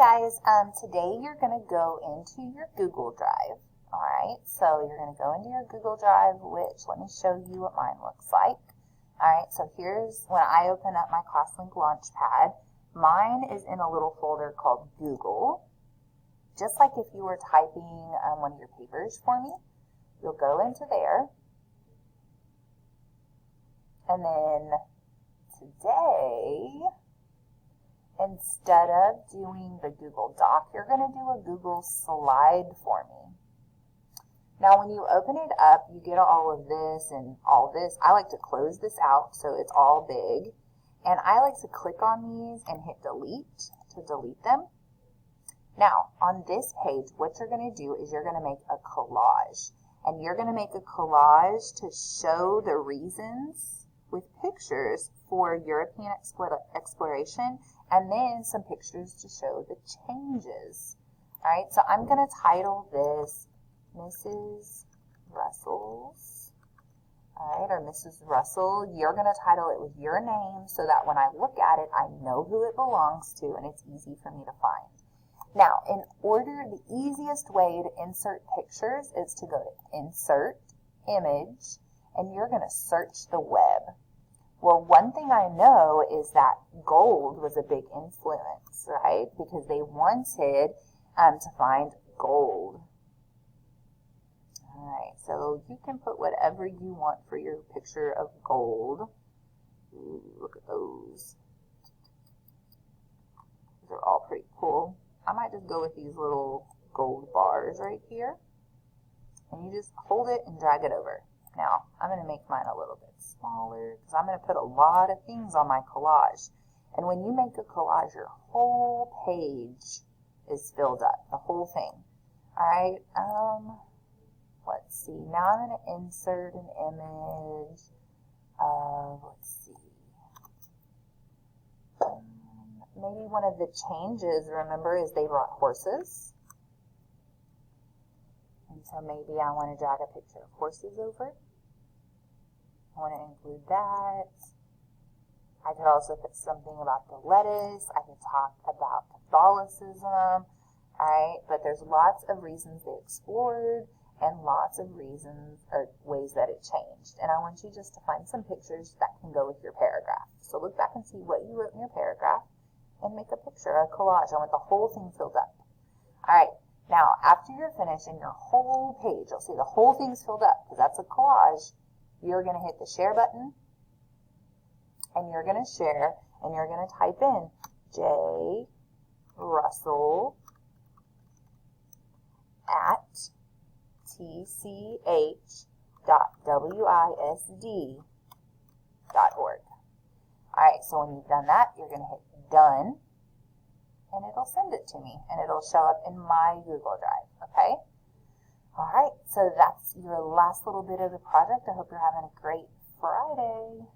guys, today you're going to go into your Google Drive. All right, so you're going to go into your Google Drive, which let me show you what mine looks like. All right, so here's when I open up my ClassLink Launchpad. Mine is in a little folder called Google. Just like if you were typing one of your papers for me, you'll go into there. And then today, instead of doing the Google Doc, you're going to do a Google Slide for me. Now, when you open it up, you get all of this and all this. I like to close this out so it's all big. And I like to click on these and hit delete to delete them. Now, on this page, what you're going to do is you're going to make a collage. And you're going to make a collage to show the reasons with pictures for European exploration, and then some pictures to show the changes. All right, so I'm going to title this Mrs. Russell's, all right, or Mrs. Russell. You're going to title it with your name so that when I look at it, I know who it belongs to and it's easy for me to find. Now, in order, the easiest way to insert pictures is to go to Insert, Image, and you're going to search the web. Well, one thing I know is that gold was a big influence, right? Because they wanted to find gold. All right, so you can put whatever you want for your picture of gold. Ooh, look at those. These are all pretty cool. I might just go with these little gold bars right here. And you just hold it and drag it over. Now, I'm going to make mine a little bit smaller because I'm going to put a lot of things on my collage. And when you make a collage, your whole page is filled up, the whole thing. All right, let's see. Now I'm going to insert an image of, let's see, maybe one of the changes, remember, is they brought horses. And so maybe I want to drag a picture of horses over. I want to include that. I could also put something about the lettuce. I could talk about Catholicism. Alright, but there's lots of reasons they explored and lots of reasons or ways that it changed. And I want you just to find some pictures that can go with your paragraph. So look back and see what you wrote in your paragraph and make a picture, a collage. I want the whole thing filled up. Alright. Now, after you're finished and your whole page, you'll see the whole thing's filled up because that's a collage, you're going to hit the share button and you're going to share and you're going to type in J. Russell at tch.wisd.org. Alright, so when you've done that, you're going to hit done. And it'll send it to me, and it'll show up in my Google Drive, okay? All right, so that's your last little bit of the project. I hope you're having a great Friday.